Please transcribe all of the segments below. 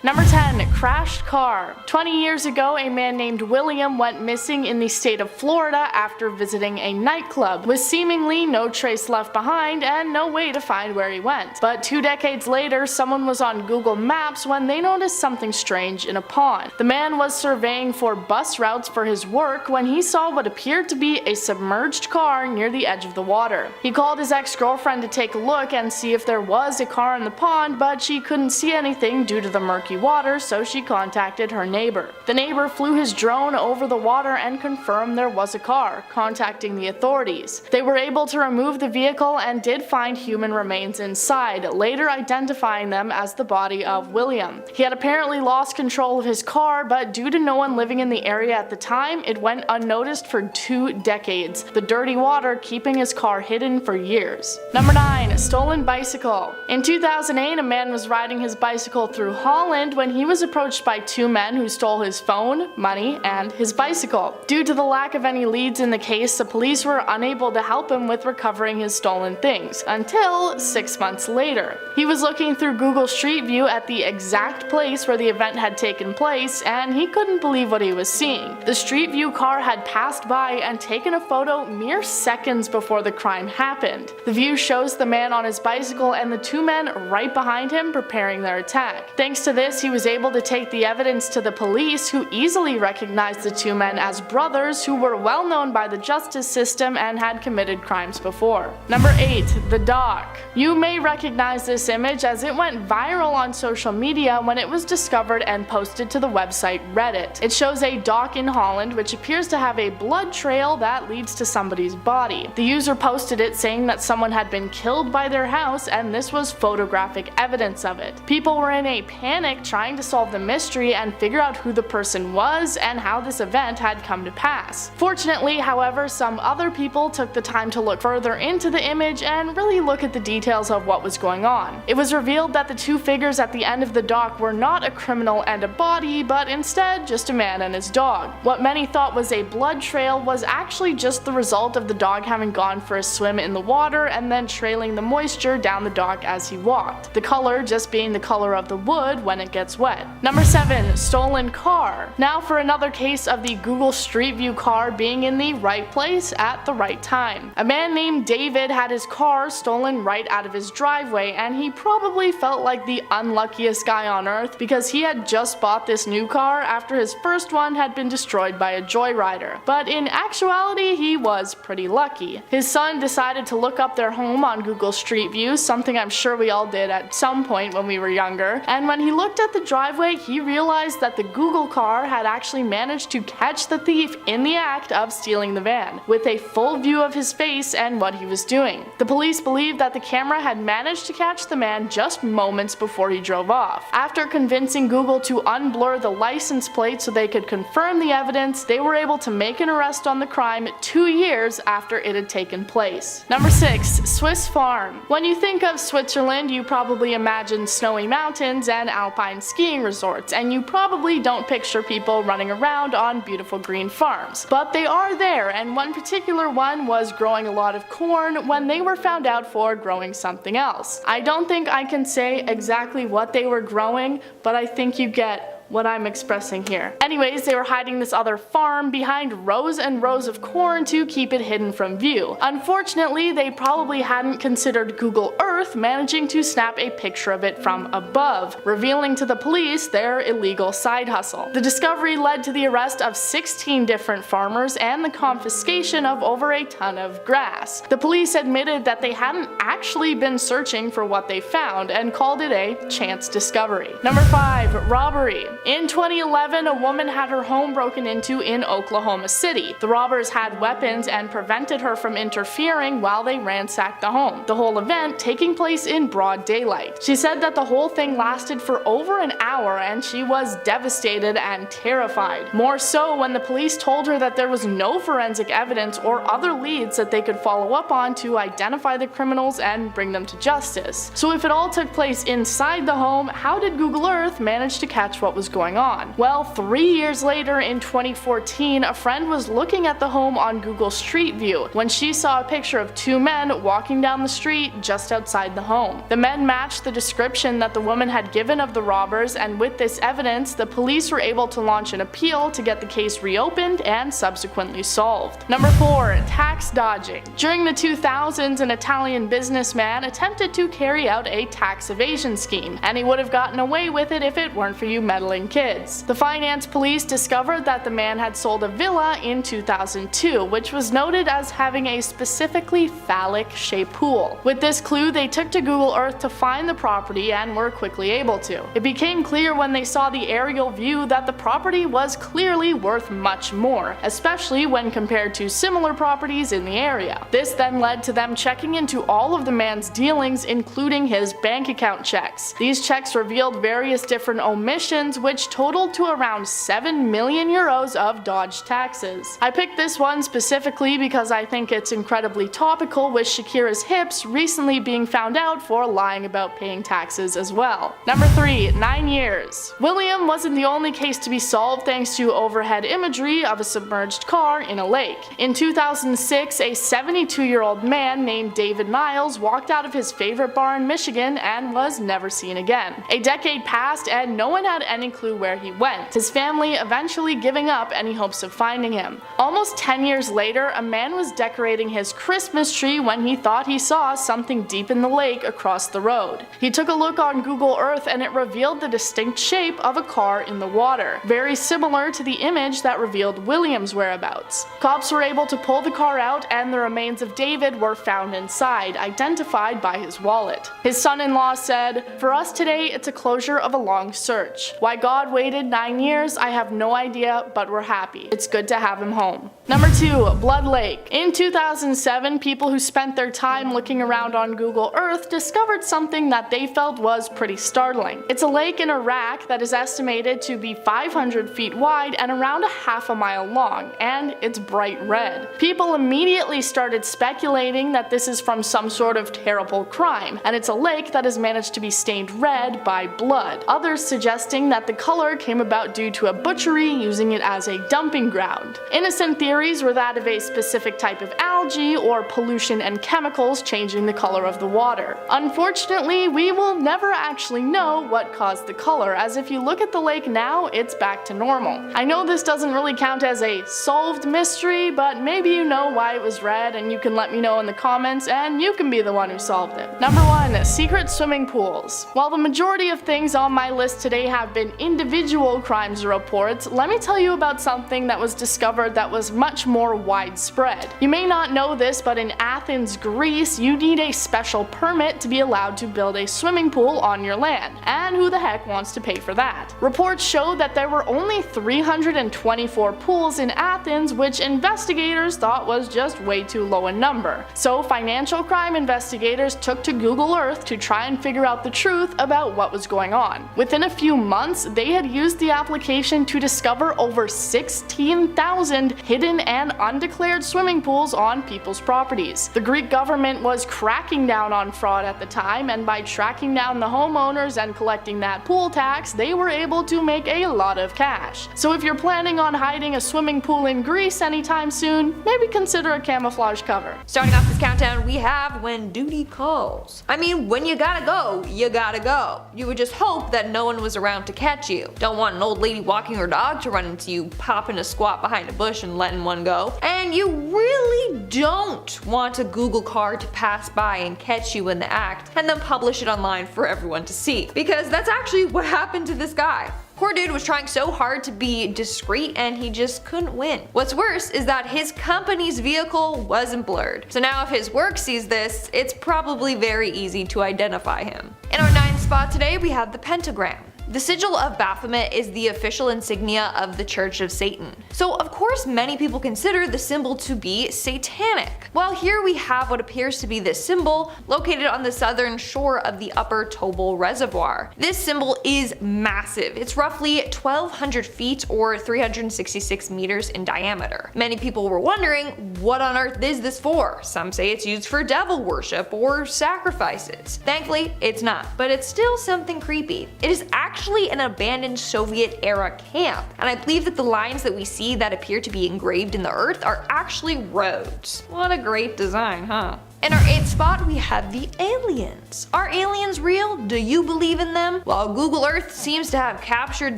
Number 10. Crashed car. 20 years ago, a man named William went missing in the state of Florida after visiting a nightclub, with seemingly no trace left behind and no way to find where he went. But 2 decades later, someone was on Google Maps when they noticed something strange in a pond. The man was surveying for bus routes for his work when he saw what appeared to be a submerged car near the edge of the water. He called his ex-girlfriend to take a look and see if there was a car in the pond, but she couldn't see anything due to the murky water, so she contacted her neighbor. The neighbor flew his drone over the water and confirmed there was a car, contacting the authorities. They were able to remove the vehicle and did find human remains inside, later identifying them as the body of William. He had apparently lost control of his car, but due to no one living in the area at the time, it went unnoticed for 2 decades, the dirty water keeping his car hidden for years. Number 9. Stolen bicycle. In 2008, a man was riding his bicycle through Holland when he was approached by 2 men who stole his phone, money, and his bicycle. Due to the lack of any leads in the case, the police were unable to help him with recovering his stolen things, until 6 months later. He was looking through Google Street View at the exact place where the event had taken place, and he couldn't believe what he was seeing. The Street View car had passed by and taken a photo mere seconds before the crime happened. The view shows the man on his bicycle and the 2 men right behind him preparing their attack. Thanks to this, he was able to take the evidence to the police, who easily recognized the 2 men as brothers who were well known by the justice system and had committed crimes before. Number 8. The Dock. You may recognize this image as it went viral on social media when it was discovered and posted to the website Reddit. It shows a dock in Holland which appears to have a blood trail that leads to somebody's body. The user posted it saying that someone had been killed by their house, and this was photographic evidence of it. People were in a panic trying to solve the mystery and figure out who the person was and how this event had come to pass. Fortunately, however, some other people took the time to look further into the image and really look at the details of what was going on. It was revealed that the 2 figures at the end of the dock were not a criminal and a body, but instead just a man and his dog. What many thought was a blood trail was actually just the result of the dog having gone for a swim in the water and then trailing the moisture down the dock as he walked, the color just being the color of the wood when it gets wet. Number 7. Stolen car. Now for another case of the Google Street View car being in the right place at the right time. A man named David had his car stolen right out of his driveway, and he probably felt like the unluckiest guy on earth because he had just bought this new car after his first one had been destroyed by a joyrider. But in actuality, he was pretty lucky. His son decided to look up their home on Google Street View, something I'm sure we all did at some point when we were younger, and when he looked at the driveway, he realized that the Google car had actually managed to catch the thief in the act of stealing the van, with a full view of his face and what he was doing. The police believed that the camera had managed to catch the man just moments before he drove off. After convincing Google to unblur the license plate so they could confirm the evidence, they were able to make an arrest on the crime 2 years after it had taken place. Number 6. Swiss farm. When you think of Switzerland, you probably imagine snowy mountains and alpine skiing resorts, and you probably don't picture people running around on beautiful green farms. But they are there, and one particular one was growing a lot of corn when they were found out for growing something else. I don't think I can say exactly what they were growing, but I think you get what I'm expressing here. Anyways, they were hiding this other farm behind rows and rows of corn to keep it hidden from view. Unfortunately, they probably hadn't considered Google Earth managing to snap a picture of it from above, revealing to the police their illegal side hustle. The discovery led to the arrest of 16 different farmers and the confiscation of over a ton of grass. The police admitted that they hadn't actually been searching for what they found and called it a chance discovery. Number 5. Robbery. In 2011, a woman had her home broken into in Oklahoma City. The robbers had weapons and prevented her from interfering while they ransacked the home, the whole event taking place in broad daylight. She said that the whole thing lasted for over an hour and she was devastated and terrified. More so when the police told her that there was no forensic evidence or other leads that they could follow up on to identify the criminals and bring them to justice. So if it all took place inside the home, how did Google Earth manage to catch what was going on. Well, 3 years later in 2014, a friend was looking at the home on Google Street View when she saw a picture of two men walking down the street just outside the home. The men matched the description that the woman had given of the robbers, and with this evidence, the police were able to launch an appeal to get the case reopened and subsequently solved. Number 4. Tax dodging. During the 2000s, an Italian businessman attempted to carry out a tax evasion scheme, and he would have gotten away with it if it weren't for you meddling kids. The finance police discovered that the man had sold a villa in 2002, which was noted as having a specifically phallic-shaped pool. With this clue, they took to Google Earth to find the property and were quickly able to. It became clear when they saw the aerial view that the property was clearly worth much more, especially when compared to similar properties in the area. This then led to them checking into all of the man's dealings, including his bank account checks. These checks revealed various different omissions, which totaled to around 7 million euros of dodged taxes. I picked this one specifically because I think it's incredibly topical, with Shakira's hips recently being found out for lying about paying taxes as well. Number 3. 9 years. William wasn't the only case to be solved thanks to overhead imagery of a submerged car in a lake. In 2006, a 72-year-old man named David Niles walked out of his favorite bar in Michigan and was never seen again. A decade passed and no one had any clue where he went, his family eventually giving up any hopes of finding him. Almost 10 years later, a man was decorating his Christmas tree when he thought he saw something deep in the lake across the road. He took a look on Google Earth and it revealed the distinct shape of a car in the water, very similar to the image that revealed William's whereabouts. Cops were able to pull the car out and the remains of David were found inside, identified by his wallet. His son-in-law said, "For us today, it's a closure of a long search. Why God waited 9 years, I have no idea, but we're happy. It's good to have him home." Number 2. Blood Lake. In 2007, people who spent their time looking around on Google Earth discovered something that they felt was pretty startling. It's a lake in Iraq that is estimated to be 500 feet wide and around a half a mile long, and it's bright red. People immediately started speculating that this is from some sort of terrible crime, and it's a lake that has managed to be stained red by blood. Others suggesting that the color came about due to a butchery using it as a dumping ground. Innocent theories were that of a specific type of algae or pollution and chemicals changing the color of the water. Unfortunately, we will never actually know what caused the color, as if you look at the lake now, it's back to normal. I know this doesn't really count as a solved mystery, but maybe you know why it was red and you can let me know in the comments and you can be the one who solved it. Number 1. Secret swimming pools. While the majority of things on my list today have been individual crimes reports, let me tell you about something that was discovered that was much more widespread. You may not know this, but in Athens, Greece, you need a special permit to be allowed to build a swimming pool on your land, and who the heck wants to pay for that? Reports show that there were only 324 pools in Athens, which investigators thought was just way too low a number. So financial crime investigators took to Google Earth to try and figure out the truth about what was going on. Within a few months, they had used the application to discover over 16,000 hidden and undeclared swimming pools on people's properties. The Greek government was cracking down on fraud at the time, and by tracking down the homeowners and collecting that pool tax, they were able to make a lot of cash. So if you're planning on hiding a swimming pool in Greece anytime soon, maybe consider a camouflage cover. Starting off this countdown, we have When Duty Calls. I mean, when you gotta go, you gotta go. You would just hope that no one was around to catch you. Don't want an old lady walking her dog to run into you, popping a squat behind a bush and letting one go. And you really don't want a Google car to pass by and catch you in the act and then publish it online for everyone to see. Because that's actually what happened to this guy. Poor dude was trying so hard to be discreet and he just couldn't win. What's worse is that his company's vehicle wasn't blurred. So now if his work sees this, it's probably very easy to identify him. In our 9th spot today, we have the Pentagram. The sigil of Baphomet is the official insignia of the Church of Satan. So of course many people consider the symbol to be satanic. Well, here we have what appears to be this symbol located on the southern shore of the Upper Tobol Reservoir. This symbol is massive. It's roughly 1,200 feet or 366 meters in diameter. Many people were wondering, what on earth is this for? Some say it's used for devil worship or sacrifices. Thankfully, it's not, but it's still something creepy. It is actually actually an abandoned Soviet-era camp, and I believe that the lines that we see that appear to be engraved in the earth are actually roads. What a great design, huh? In our 8th spot, we have the aliens. Are aliens real? Do you believe in them? Well, Google Earth seems to have captured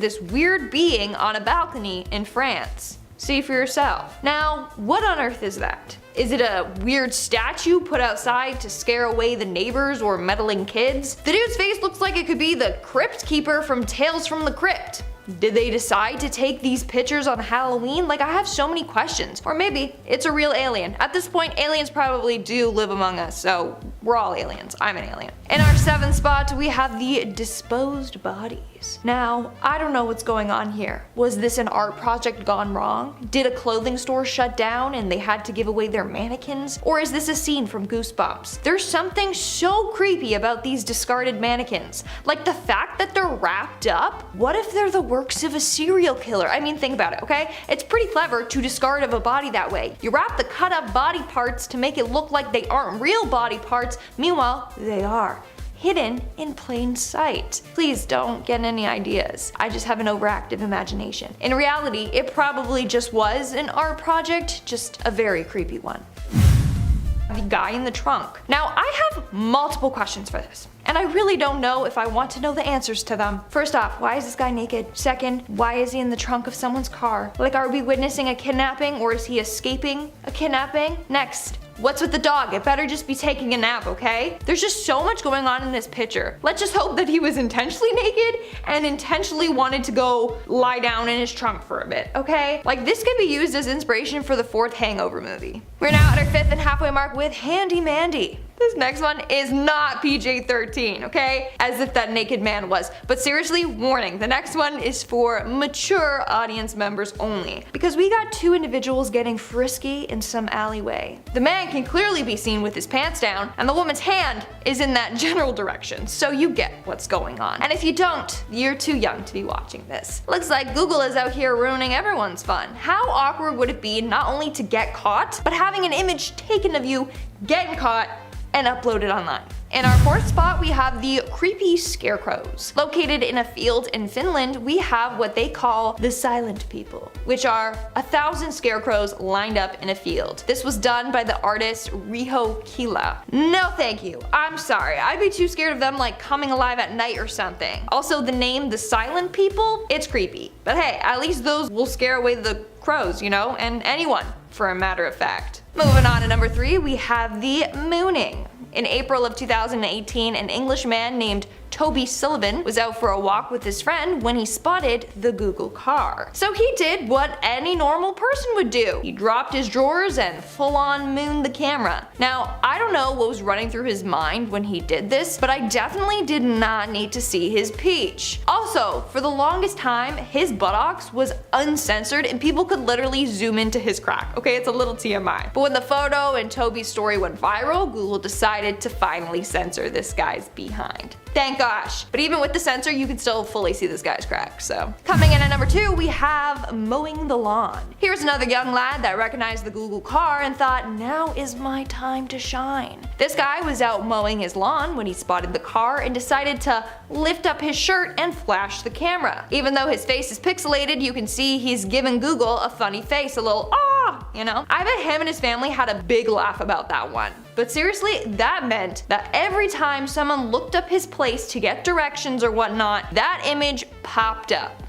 this weird being on a balcony in France. See for yourself. Now, what on earth is that? Is it a weird statue put outside to scare away the neighbors or meddling kids? The dude's face looks like it could be the Crypt Keeper from Tales from the Crypt. Did they decide to take these pictures on Halloween? Like, I have so many questions. Or maybe it's a real alien. At this point, aliens probably do live among us, so we're all aliens. I'm an alien. In our 7th spot, we have the disposed bodies. Now, I don't know what's going on here. Was this an art project gone wrong? Did a clothing store shut down and they had to give away their mannequins? Or is this a scene from Goosebumps? There's something so creepy about these discarded mannequins. Like the fact that they're wrapped up. What if they're the works of a serial killer? I mean, think about it, okay? It's pretty clever to discard of a body that way. You wrap the cut up body parts to make it look like they aren't real body parts. Meanwhile, they are. Hidden in plain sight. Please don't get any ideas. I just have an overactive imagination. In reality, it probably just was an art project, just a very creepy one. The guy in the trunk. Now, I have multiple questions for this, and I really don't know if I want to know the answers to them. First off, why is this guy naked? Second, why is he in the trunk of someone's car? Like, are we witnessing a kidnapping, or is he escaping a kidnapping? Next, what's with the dog? It better just be taking a nap, okay? There's just so much going on in this picture. Let's just hope that he was intentionally naked and intentionally wanted to go lie down in his trunk for a bit, okay? Like, this could be used as inspiration for the 4th Hangover movie. We're now at our 5th and halfway mark with Handy Mandy. This next one is not PG-13, okay? As if that naked man was. But seriously, warning, the next one is for mature audience members only. Because we got 2 individuals getting frisky in some alleyway. The man can clearly be seen with his pants down, and the woman's hand is in that general direction, so you get what's going on. And if you don't, you're too young to be watching this. Looks like Google is out here ruining everyone's fun. How awkward would it be not only to get caught, but having an image taken of you getting caught and uploaded online? In our 4th spot, we have the creepy scarecrows. Located in a field in Finland, we have what they call the silent people, which are 1,000 scarecrows lined up in a field. This was done by the artist Riho Kila. No thank you. I'm sorry. I'd be too scared of them like coming alive at night or something. Also, the name the silent people, it's creepy. But hey, at least those will scare away the crows, you know, and anyone, for a matter of fact. Moving on to number 3, we have the mooning. In April of 2018, an English man named Toby Sullivan was out for a walk with his friend when he spotted the Google car. So he did what any normal person would do. He dropped his drawers and full-on mooned the camera. Now, I don't know what was running through his mind when he did this, but I definitely did not need to see his peach. Also, for the longest time, his buttocks was uncensored and people could literally zoom into his crack. Okay, it's a little TMI. But when the photo and Toby's story went viral, Google decided to finally censor this guy's behind. Thank gosh. But even with the censor, you can still fully see this guy's crack, so. Coming in at number 2, we have Mowing the Lawn. Here's another young lad that recognized the Google car and thought, now is my time to shine. This guy was out mowing his lawn when he spotted the car and decided to lift up his shirt and flash the camera. Even though his face is pixelated, you can see he's giving Google a funny face, a little ah, you know? I bet him and his family had a big laugh about that one. But seriously, that meant that every time someone looked up his place to get directions or whatnot, that image popped up.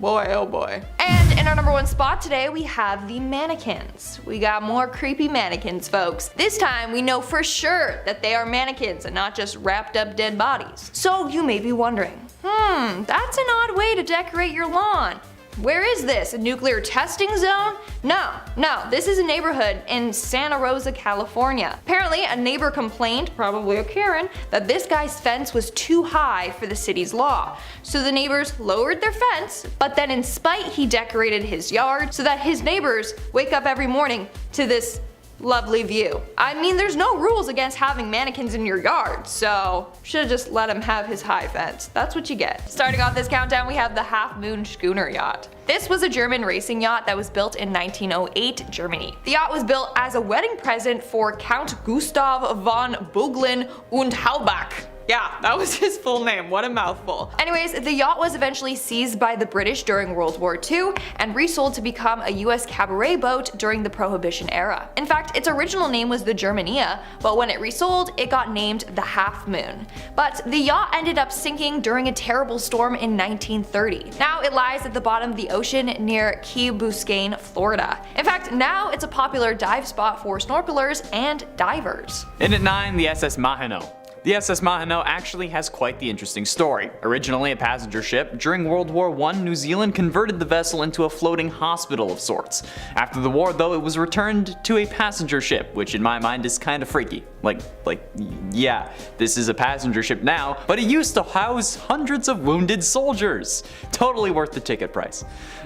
Boy oh boy. And in our number 1 spot today, we have the mannequins. We got more creepy mannequins, folks. This time we know for sure that they are mannequins and not just wrapped up dead bodies. So you may be wondering, that's an odd way to decorate your lawn. Where is this? A nuclear testing zone? No, this is a neighborhood in Santa Rosa, California. Apparently, a neighbor complained, probably a Karen, that this guy's fence was too high for the city's law. So the neighbors lowered their fence, but then in spite he decorated his yard so that his neighbors wake up every morning to this lovely view. I mean, there's no rules against having mannequins in your yard, so should've just let him have his high fence. That's what you get. Starting off this countdown, we have the Half Moon Schooner yacht. This was a German racing yacht that was built in 1908, Germany. The yacht was built as a wedding present for Count Gustav von Böglin und Haubach. Yeah, that was his full name. What a mouthful. Anyways, the yacht was eventually seized by the British during World War II and resold to become a US cabaret boat during the Prohibition era. In fact, its original name was the Germania, but when it resold, it got named the Half Moon. But the yacht ended up sinking during a terrible storm in 1930. Now it lies at the bottom of the ocean near Key Biscayne, Florida. In fact, now it's a popular dive spot for snorkelers and divers. In at 9, the SS Maheno. The SS Maheno actually has quite the interesting story. Originally a passenger ship, during World War I, New Zealand converted the vessel into a floating hospital of sorts. After the war though, it was returned to a passenger ship, which in my mind is kinda freaky. Yeah, this is a passenger ship now, but it used to house hundreds of wounded soldiers. Totally worth the ticket price.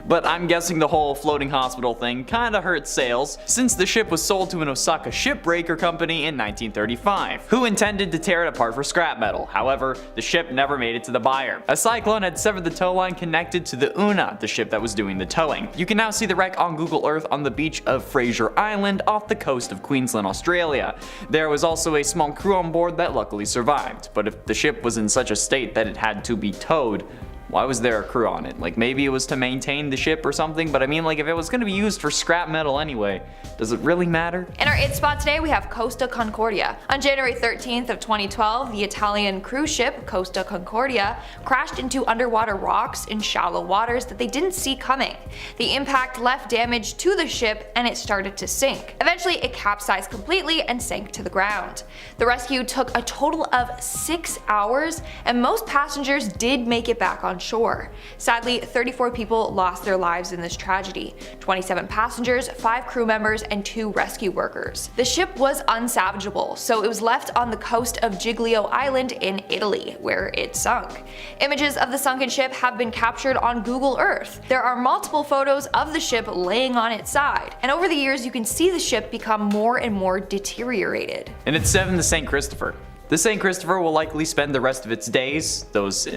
But I'm guessing the whole floating hospital thing kinda hurt sales, since the ship was sold to an Osaka shipbreaker company in 1935, who intended to tear it apart for scrap metal. However, the ship never made it to the buyer. A cyclone had severed the tow line connected to the Una, the ship that was doing the towing. You can now see the wreck on Google Earth on the beach of Fraser Island off the coast of Queensland, Australia. There was also a small crew on board that luckily survived, but if the ship was in such a state that it had to be towed, why was there a crew on it? Maybe it was to maintain the ship or something, but I mean, if it was gonna be used for scrap metal anyway, does it really matter? In our 8th spot today, we have Costa Concordia. On January 13th of 2012, the Italian cruise ship Costa Concordia crashed into underwater rocks in shallow waters that they didn't see coming. The impact left damage to the ship and it started to sink. Eventually, it capsized completely and sank to the ground. The rescue took a total of 6 hours, and most passengers did make it back on shore. Sadly, 34 people lost their lives in this tragedy, 27 passengers, 5 crew members, and 2 rescue workers. The ship was unsalvageable, so it was left on the coast of Giglio Island in Italy, where it sunk. Images of the sunken ship have been captured on Google Earth. There are multiple photos of the ship laying on its side, and over the years you can see the ship become more and more deteriorated. And at 7, the St. Christopher. The St. Christopher will likely spend the rest of its days, those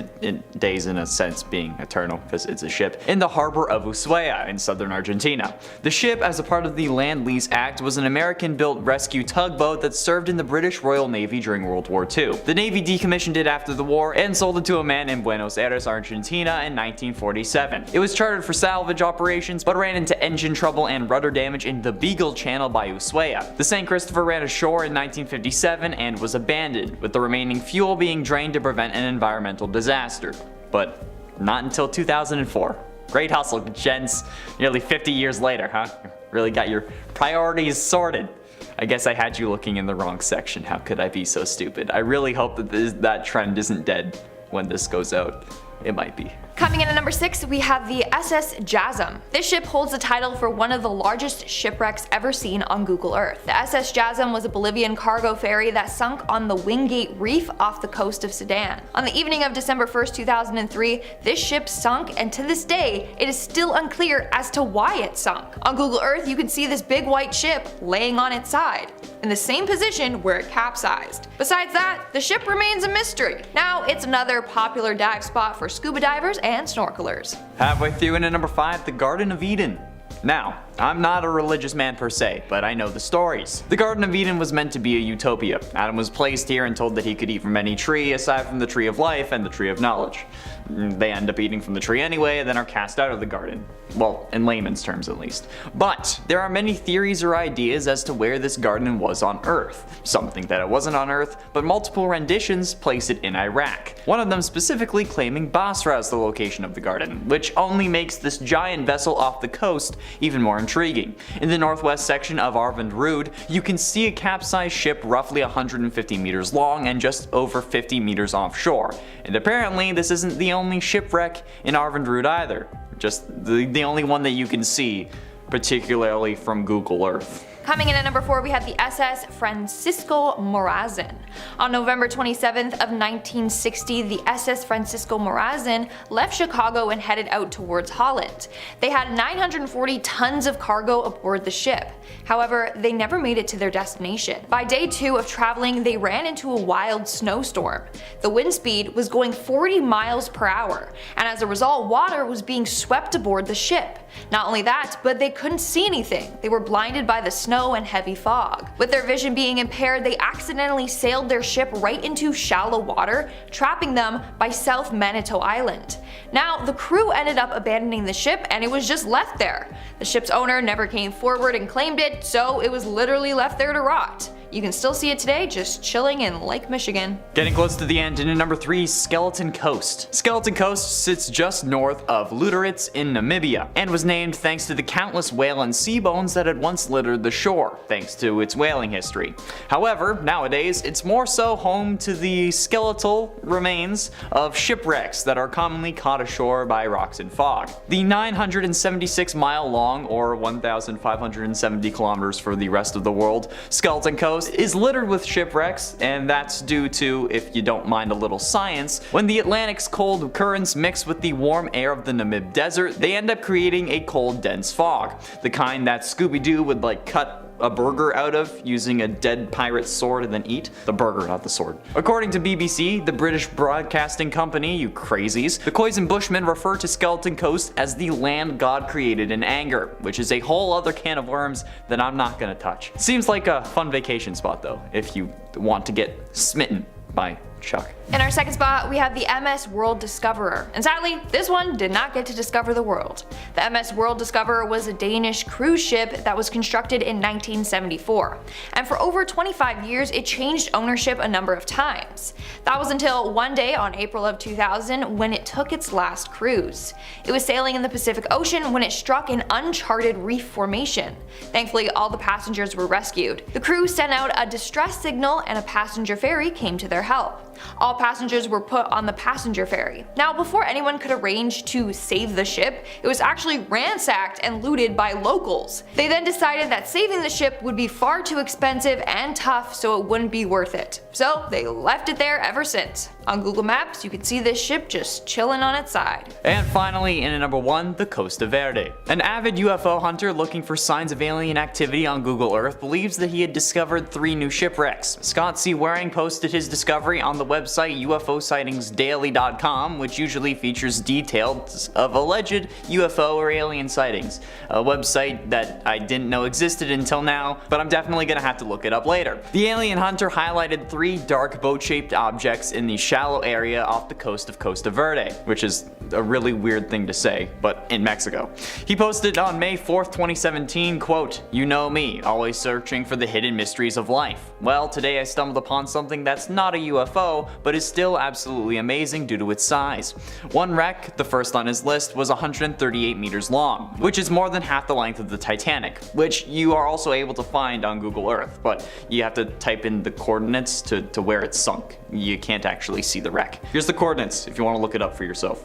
days in a sense being eternal because it's a ship, in the harbor of Ushuaia in southern Argentina. The ship, as a part of the Land Lease Act, was an American-built rescue tugboat that served in the British Royal Navy during World War II. The Navy decommissioned it after the war and sold it to a man in Buenos Aires, Argentina in 1947. It was chartered for salvage operations but ran into engine trouble and rudder damage in the Beagle Channel by Ushuaia. The St. Christopher ran ashore in 1957 and was abandoned, with the remaining fuel being drained to prevent an environmental disaster. But not until 2004. Great hustle, gents. Nearly 50 years later, huh? Really got your priorities sorted. I guess I had you looking in the wrong section. How could I be so stupid? I really hope that that trend isn't dead when this goes out. It might be. Coming in at number 6, we have the SS Jasm. This ship holds the title for one of the largest shipwrecks ever seen on Google Earth. The SS Jasm was a Bolivian cargo ferry that sunk on the Wingate Reef off the coast of Sudan. On the evening of December 1st, 2003, this ship sunk, and to this day, it is still unclear as to why it sunk. On Google Earth, you can see this big white ship laying on its side, in the same position where it capsized. Besides that, the ship remains a mystery. Now it's another popular dive spot for scuba divers and snorkelers. Halfway through, and at number 5, the Garden of Eden. Now, I'm not a religious man per se, but I know the stories. The Garden of Eden was meant to be a utopia. Adam was placed here and told that he could eat from any tree aside from the tree of life and the tree of knowledge. They end up eating from the tree anyway and then are cast out of the garden. Well, in layman's terms at least. But there are many theories or ideas as to where this garden was on Earth. Some think that it wasn't on Earth, but multiple renditions place it in Iraq. One of them specifically claiming Basra as the location of the garden, which only makes this giant vessel off the coast even more intriguing. In the northwest section of Arvind Rood, you can see a capsized ship roughly 150 meters long and just over 50 meters offshore. And apparently this isn't the only shipwreck in Arvind Rood either. Just the only one that you can see, particularly from Google Earth. Coming in at number 4, we have the SS Francisco Morazen. On November 27th of 1960, the SS Francisco Morazen left Chicago and headed out towards Holland. They had 940 tons of cargo aboard the ship. However, they never made it to their destination. By day 2 of traveling, they ran into a wild snowstorm. The wind speed was going 40 miles per hour, and as a result, water was being swept aboard the ship. Not only that, but they couldn't see anything. They were blinded by the snow snow and heavy fog. With their vision being impaired, they accidentally sailed their ship right into shallow water, trapping them by South Manitou Island. Now, the crew ended up abandoning the ship and it was just left there. The ship's owner never came forward and claimed it, so it was literally left there to rot. You can still see it today, just chilling in Lake Michigan. Getting close to the end, and at number 3, Skeleton Coast. Skeleton Coast sits just north of Lüderitz in Namibia, and was named thanks to the countless whale and sea bones that had once littered the shore, thanks to its whaling history. However, nowadays, it's more so home to the skeletal remains of shipwrecks that are commonly caught ashore by rocks and fog. The 976-mile long, or 1,570 kilometers for the rest of the world, Skeleton Coast is littered with shipwrecks, and that's due to, if you don't mind a little science, when the Atlantic's cold currents mix with the warm air of the Namib Desert, they end up creating a cold, dense fog. The kind that Scooby-Doo would like cut a burger out of using a dead pirate's sword and then eat. The burger, not the sword. According to BBC, the British Broadcasting Company, you crazies, the Khoisan Bushmen refer to Skeleton Coast as the land God created in anger, which is a whole other can of worms that I'm not gonna touch. Seems like a fun vacation spot though, if you want to get smitten by Chuck. In our second spot, we have the MS World Discoverer, and sadly, this one did not get to discover the world. The MS World Discoverer was a Danish cruise ship that was constructed in 1974, and for over 25 years it changed ownership a number of times. That was until one day on April of 2000 when it took its last cruise. It was sailing in the Pacific Ocean when it struck an uncharted reef formation. Thankfully, all the passengers were rescued. The crew sent out a distress signal and a passenger ferry came to their help. All passengers were put on the passenger ferry. Now, before anyone could arrange to save the ship, it was actually ransacked and looted by locals. They then decided that saving the ship would be far too expensive and tough, so it wouldn't be worth it. So they left it there ever since. On Google Maps, you can see this ship just chilling on its side. And finally, in at number 1, the Costa Verde. An avid UFO hunter looking for signs of alien activity on Google Earth believes that he had discovered 3 new shipwrecks. Scott C. Waring posted his discovery on the website UFOsightingsdaily.com, which usually features details of alleged UFO or alien sightings. A website that I didn't know existed until now, but I'm definitely gonna have to look it up later. The alien hunter highlighted 3 dark boat-shaped objects in the shallow area off the coast of Costa Verde, which is a really weird thing to say, but in Mexico. He posted on May 4th, 2017, quote, "You know me, always searching for the hidden mysteries of life. Well, today I stumbled upon something that's not a UFO, but is still absolutely amazing due to its size. One wreck, the first on his list, was 138 meters long, which is more than half the length of the Titanic, which you are also able to find on Google Earth, but you have to type in the coordinates to where it's sunk. You can't actually see the wreck. Here's the coordinates if you want to look it up for yourself.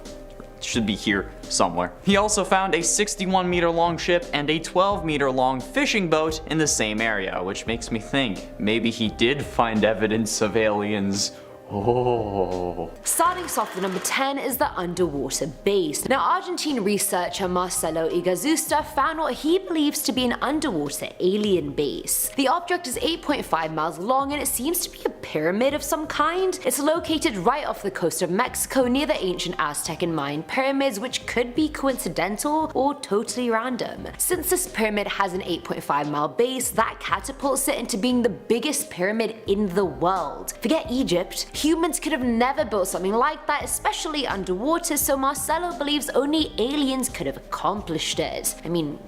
Should be here somewhere. He also found a 61 meter long ship and a 12 meter long fishing boat in the same area, which makes me think maybe he did find evidence of aliens. Oh. Starting us off with number 10 is the underwater base. Now, Argentine researcher Marcelo Igazusta found what he believes to be an underwater alien base. The object is 8.5 miles long and it seems to be a pyramid of some kind. It's located right off the coast of Mexico near the ancient Aztec and Mayan pyramids, which could be coincidental or totally random. Since this pyramid has an 8.5 mile base, that catapults it into being the biggest pyramid in the world. Forget Egypt. Humans could have never built something like that, especially underwater, so Marcelo believes only aliens could have accomplished it. I mean,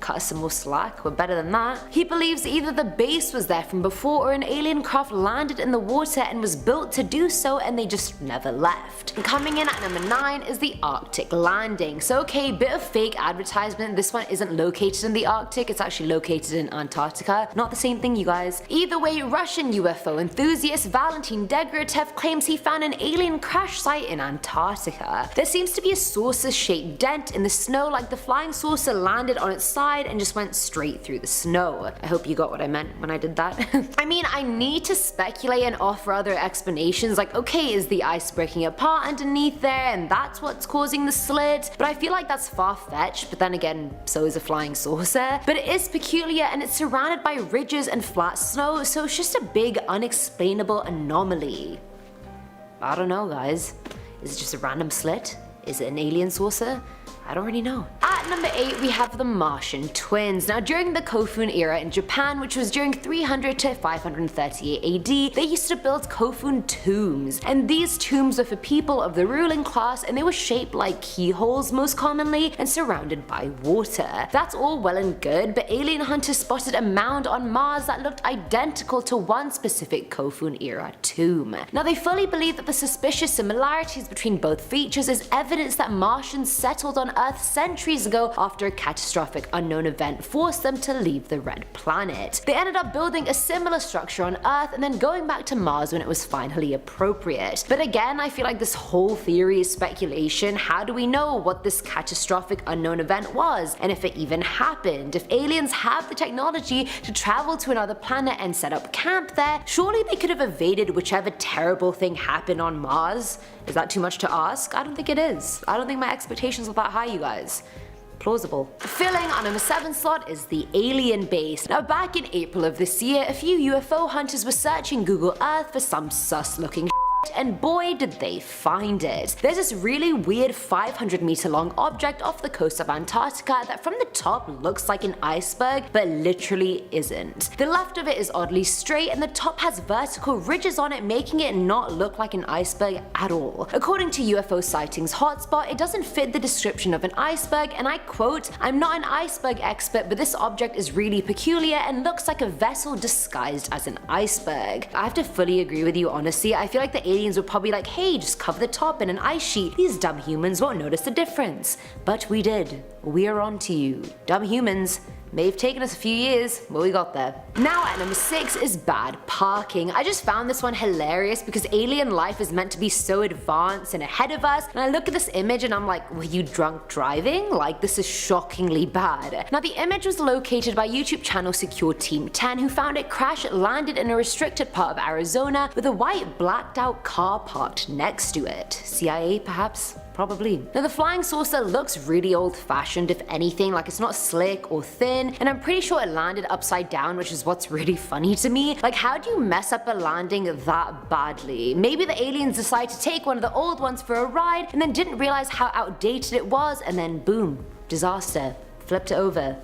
cut us some more slack, we're better than that. He believes either the base was there from before or an alien craft landed in the water and was built to do so and they just never left. And coming in at number 9 is the Arctic landing. So okay, bit of fake advertisement, this one isn't located in the Arctic, it's actually located in Antarctica. Not the same thing, you guys. Either way, Russian UFO enthusiast Valentin Degratev claims he found an alien crash site in Antarctica. There seems to be a saucer-shaped dent in the snow, like the flying saucer landed on its side and just went straight through the snow. I hope you got what I meant when I did that. I mean, I need to speculate and offer other explanations like, okay, is the ice breaking apart underneath there and that's what's causing the slit? But I feel like that's far-fetched, but then again, so is a flying saucer. But it is peculiar and it's surrounded by ridges and flat snow, so it's just a big unexplainable anomaly. I don't know, guys. Is it just a random slit? Is it an alien saucer? I don't really know. At At number 8 we have the Martian Twins. Now during the Kofun era in Japan, which was during 300 to 538 AD, they used to build Kofun tombs, and these tombs were for people of the ruling class, and they were shaped like keyholes most commonly and surrounded by water. That's all well and good, but alien hunters spotted a mound on Mars that looked identical to one specific Kofun era tomb. Now they fully believe that the suspicious similarities between both features is evidence that Martians settled on Earth centuries ago after a catastrophic unknown event forced them to leave the red planet. They ended up building a similar structure on Earth and then going back to Mars when it was finally appropriate. But again, I feel like this whole theory is speculation. How do we know what this catastrophic unknown event was, and if it even happened? If aliens have the technology to travel to another planet and set up camp there, surely they could have evaded whichever terrible thing happened on Mars. Is that too much to ask? I don't think it is. I don't think my expectations are that high, you guys. Plausible. Filling our number 7 slot is the alien base. Now back in April of this year, a few UFO hunters were searching Google Earth for some sus looking and boy did they find it. There's this really weird 500-meter long object off the coast of Antarctica that from the top looks like an iceberg but literally isn't. The left of it is oddly straight and the top has vertical ridges on it, making it not look like an iceberg at all. According to UFO Sightings Hotspot, it doesn't fit the description of an iceberg, and I quote, "I'm not an iceberg expert, but this object is really peculiar and looks like a vessel disguised as an iceberg." I have to fully agree with you, honestly. I feel like the aliens were probably like, hey, just cover the top in an ice sheet. These dumb humans won't notice the difference. But we did. We are on to you. Dumb humans. May have taken us a few years, but we got there. Now at number 6 is bad parking. I just found this one hilarious because alien life is meant to be so advanced and ahead of us, and I look at this image and I'm like, were you drunk driving? Like, this is shockingly bad. Now the image was located by YouTube channel Secure Team 10, who found it crash landed in a restricted part of Arizona with a white blacked out car parked next to it. CIA perhaps? Probably. Now the flying saucer looks really old fashioned, if anything, like it's not slick or thin, and I'm pretty sure it landed upside down, which is what's really funny to me. Like, how do you mess up a landing that badly? Maybe the aliens decided to take one of the old ones for a ride and then didn't realize how outdated it was, and then boom, disaster, flipped it over.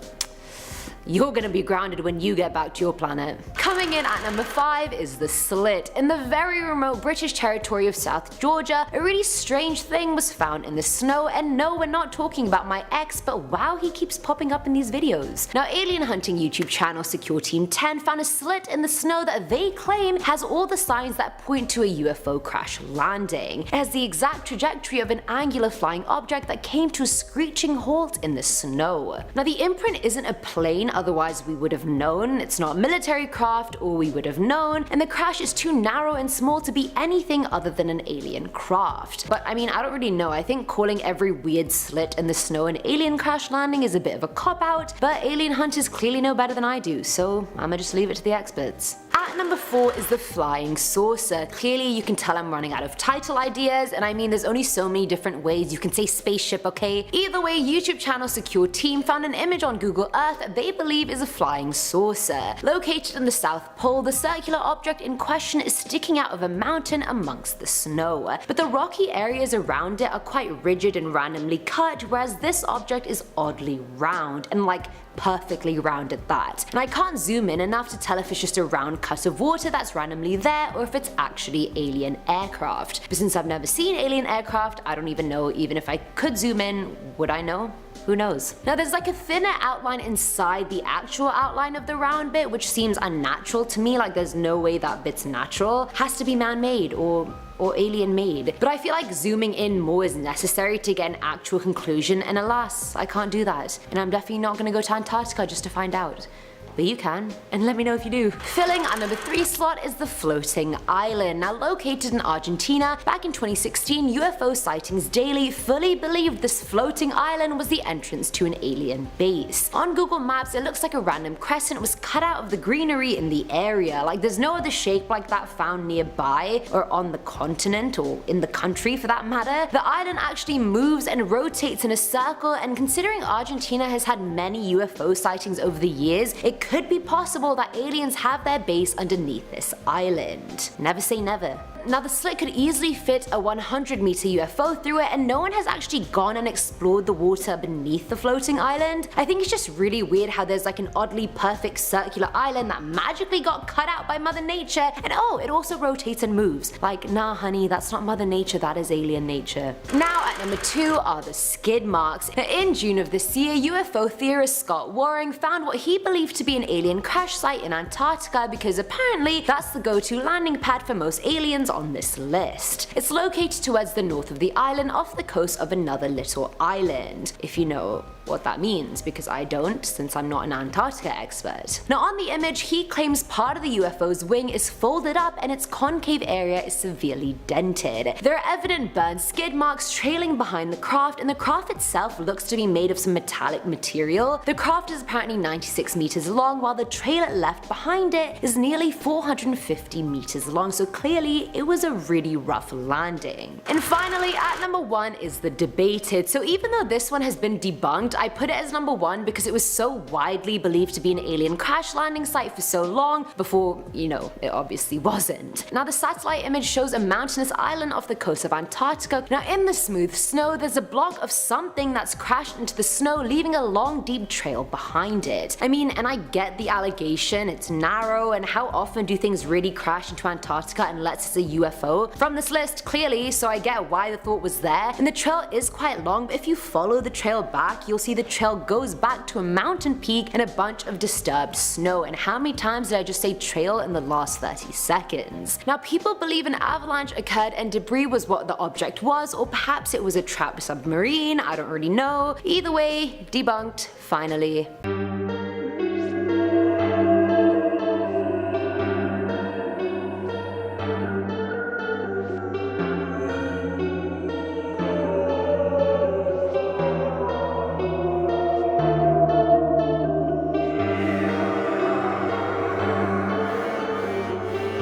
You're gonna be grounded when you get back to your planet. Coming in at number 5 is the Slit. In the very remote British territory of South Georgia, a really strange thing was found in the snow, and no, we're not talking about my ex, but wow, he keeps popping up in these videos. Now alien hunting YouTube channel Secure Team 10 found a slit in the snow that they claim has all the signs that point to a UFO crash landing. It has the exact trajectory of an angular flying object that came to a screeching halt in the snow. Now the imprint isn't a plane, otherwise we would have known. It's not military craft, or we would have known, and the crash is too narrow and small to be anything other than an alien craft. But I mean, I don't really know. I think calling every weird slit in the snow an alien crash landing is a bit of a cop-out, but alien hunters clearly know better than I do, so I'ma just leave it to the experts. At number 4 is the flying saucer. Clearly you can tell I'm running out of title ideas, and I mean there's only so many different ways you can say spaceship, okay? Either way, YouTube channel Secure Team found an image on Google Earth that they believe is a flying saucer. Located in the South Pole, the circular object in question is sticking out of a mountain amongst the snow. But the rocky areas around it are quite rigid and randomly cut, whereas this object is oddly round, and like perfectly round at that. And I can't zoom in enough to tell if it's just a round cut of water that's randomly there or if it's actually alien aircraft. But since I've never seen alien aircraft, I don't even know. Even if I could zoom in, would I know? Who knows? Now there's like a thinner outline inside the actual outline of the round bit, which seems unnatural to me. Like, there's no way that bit's natural. Has to be man-made or alien made. But I feel like zooming in more is necessary to get an actual conclusion, and alas, I can't do that. And I'm definitely not gonna go to Antarctica just to find out. But you can, and let me know if you do. Filling our number 3 slot is the floating island. Now located in Argentina, back in 2016, UFO Sightings Daily fully believed this floating island was the entrance to an alien base. On Google Maps, it looks like a random crescent was cut out of the greenery in the area. Like, there's no other shape like that found nearby, or on the continent, or in the country for that matter. The island actually moves and rotates in a circle, and considering Argentina has had many UFO sightings over the years, it could be possible that aliens have their base underneath this island. Never say never. Now the Slit could easily fit a 100-meter UFO through it, and no one has actually gone and explored the water beneath the floating island. I think it's just really weird how there's like an oddly perfect circular island that magically got cut out by Mother Nature, and oh, it also rotates and moves. Like, nah honey, that's not Mother Nature, that is alien nature. Now at number 2 are the Skidmarks. Now in June of this year, UFO theorist Scott Waring found what he believed to be an alien crash site in Antarctica because apparently that's the go-to landing pad for most aliens on this list. It's located towards the north of the island off the coast of another little island, if you know what that means, because I don't, since I'm not an Antarctica expert. Now on the image, he claims part of the UFO's wing is folded up and its concave area is severely dented. There are evident burn skid marks trailing behind the craft, and the craft itself looks to be made of some metallic material. The craft is apparently 96 meters long, while the trail it left behind it is nearly 450 meters long, so clearly it was a really rough landing. And finally, at number 1 is the debated. So even though this one has been debunked, I put it as number 1 because it was so widely believed to be an alien crash landing site for so long before, you know, it obviously wasn't. Now the satellite image shows a mountainous island off the coast of Antarctica. Now in the smooth snow, there's a block of something that's crashed into the snow, leaving a long deep trail behind it. I mean, and I get the allegation, it's narrow, and how often do things really crash into Antarctica unless it's a UFO? From this list, clearly, so I get why the thought was there. And the trail is quite long, but if you follow the trail back, you'll see the trail goes back to a mountain peak and a bunch of disturbed snow. And how many times did I just say trail in the last 30 seconds? Now people believe an avalanche occurred and debris was what the object was, or perhaps it was a trapped submarine, I don't really know. Either way, debunked, finally.